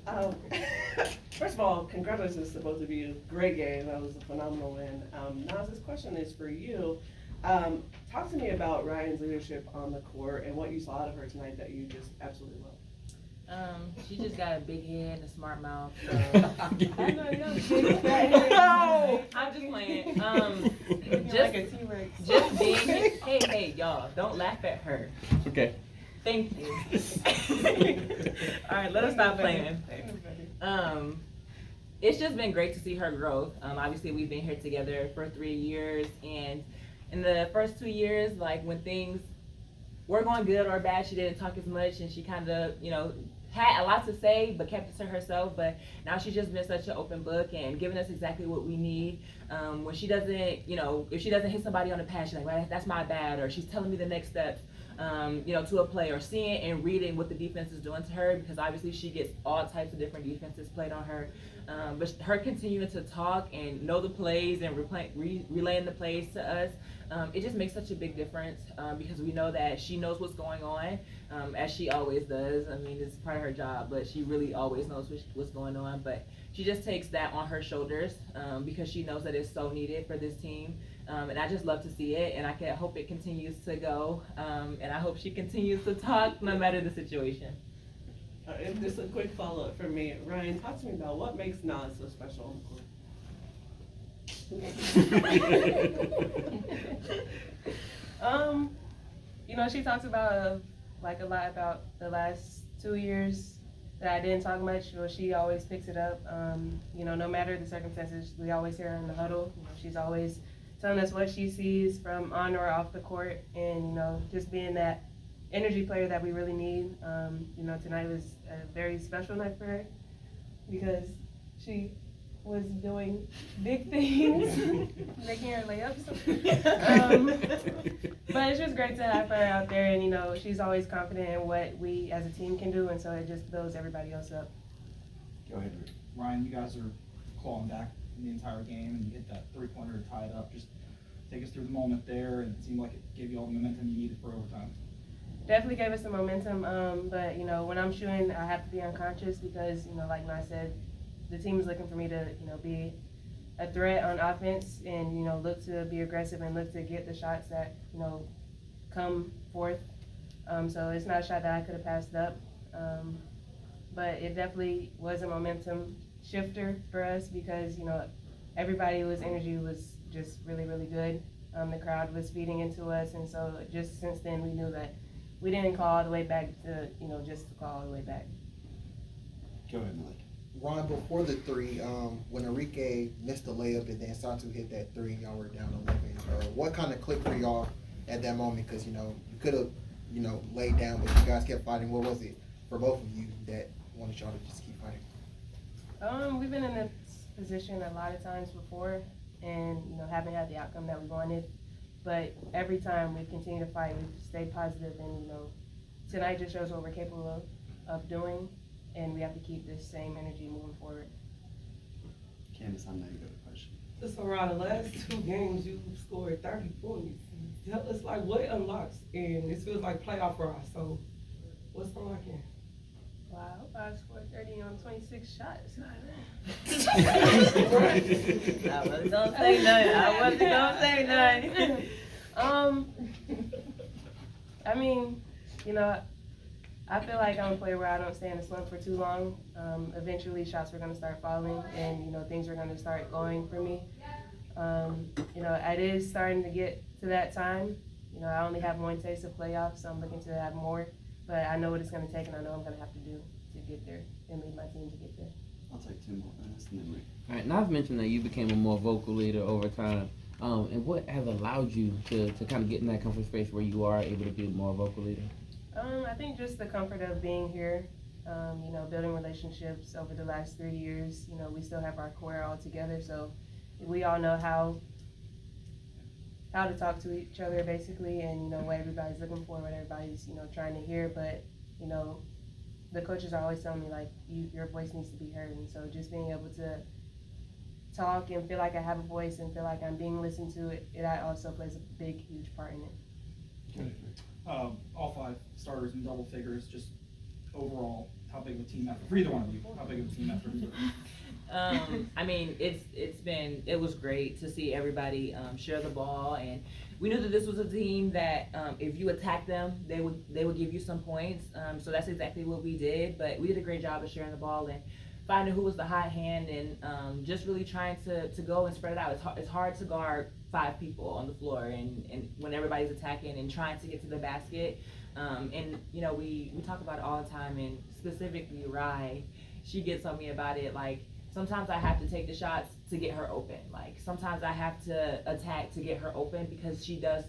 Um, First of all, congratulations to both of you. Great game. That was a phenomenal win. Nas, this question is for you. Talk to me about Ryan's leadership on the court and what you saw out of her tonight that you just absolutely love. She just got a big head and a smart mouth. So. I know you big fat head. No, I'm just playing. Looking Just, like a T-Rex. just being. Hey, y'all, don't laugh at her. Okay. Thank you. All right, let us stop playing. It's just been great to see her growth. Obviously, we've been here together for 3 years, and in the first 2 years, like when things were going good or bad, she didn't talk as much, and she kind of, had a lot to say, but kept it to herself. But now she's just been such an open book and giving us exactly what we need. When she doesn't, if she doesn't hit somebody on the pass, she's like, well, that's my bad, or she's telling me the next steps. To a play, or seeing and reading what the defense is doing to her, because obviously she gets all types of different defenses played on her. But her continuing to talk and know the plays and relaying the plays to us, it just makes such a big difference, because we know that she knows what's going on, as she always does. I mean, it's part of her job, but she really always knows what's going on. But she just takes that on her shoulders, because she knows that it's so needed for this team. And I just love to see it, and I hope it continues to go, and I hope she continues to talk no matter the situation. And just a quick follow-up from me. Ryan, talk to me about what makes Nas so special on the court. She talks about a lot about the last 2 years that I didn't talk much. Well, she always picks it up. No matter the circumstances, we always hear her in the huddle. She's always telling us what she sees from on or off the court, and just being that energy player that we really need. Tonight was a very special night for her because she was doing big things, making her layups. But it's just great to have her out there, and she's always confident in what we as a team can do, and so it just builds everybody else up. Go ahead, Rick. Ryan, you guys are clawing back in the entire game, and you hit that three-pointer to tie it up. Just take us through the moment there, and it seemed like it gave you all the momentum you needed for overtime. Definitely gave us the momentum, but when I'm shooting, I have to be unconscious because like I said, the team is looking for me to be a threat on offense and look to be aggressive and look to get the shots that come forth. So it's not a shot that I could have passed up, but it definitely was a momentum shifter for us because everybody's energy was just really, really good. The crowd was feeding into us, and so just since then we knew that we didn't call all the way back to just to call all the way back. Go ahead, Malik. Ron, before the three, when Enrique missed the layup and then Satu hit that three and y'all were down 11, what kind of clicked for y'all at that moment? Because you could have laid down, but you guys kept fighting. What was it for both of you that wanted y'all to just keep fighting? We've been in this position a lot of times before, and haven't had the outcome that we wanted. But every time we continue to fight, we've stayed positive, and tonight just shows what we're capable of doing, and we have to keep this same energy moving forward. Candace, I know you got a question. So around the last 2 games, you scored 30 points. Tell us what it unlocks, and this feels like playoff for us. So what's unlocking? Wow, I scored 30 on 26 shots. I wasn't gonna say nothing. I mean, I feel like I'm a player where I don't stay in a slump for too long. Eventually shots were gonna start falling and, things were gonna start going for me. It is starting to get to that time. I only have one taste of playoffs, so I'm looking to have more. But I know what it's gonna take, and I know I'm gonna have to do to get there and lead my team to get there. I'll take 2 more minutes and then Rick. All right, now I've mentioned that you became a more vocal leader over time. And what has allowed you to kind of get in that comfort space where you are able to be a more vocal leader? I think just the comfort of being here, building relationships over the last 3 years. We still have our core all together, so we all know how to talk to each other basically, and what everybody's looking for, what everybody's trying to hear. But the coaches are always telling me your voice needs to be heard, and so just being able to talk and feel like I have a voice and feel like I'm being listened to, it also plays a big, huge part in it. Go ahead, Rick. All 5 starters in double figures, just overall how big of a team effort for either one of you? How big of a team effort is it? I mean, it was great to see everybody share the ball, and we knew that this was a team that if you attack them, they would give you some points. So that's exactly what we did. But we did a great job of sharing the ball and finding who was the hot hand, and just really trying to go and spread it out. It's hard to guard 5 people on the floor, and when everybody's attacking and trying to get to the basket. And you know, we talk about it all the time, and specifically Rhyne, she gets on me about it. Like, sometimes I have to take the shots to get her open. Like, sometimes I have to attack to get her open, because she does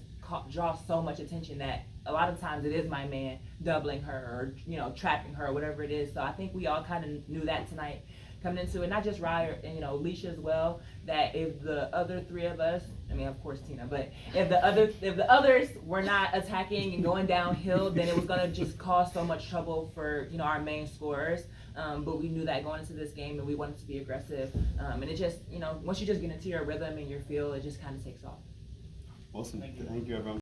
draw so much attention that a lot of times it is my man doubling her, or, you know, trapping her, or whatever it is. So I think we all kind of knew that tonight coming into it, not just Rhyne, and, you know, Alicia as well, that if the other 3 of us, I mean, of course Tina, but if the others were not attacking and going downhill, then it was gonna just cause so much trouble for, you know, our main scorers. But we knew that going into this game, and we wanted to be aggressive. And it just, you know, once you just get into your rhythm and your feel, it just kind of takes off. Awesome. Thank you. Thank you, everyone.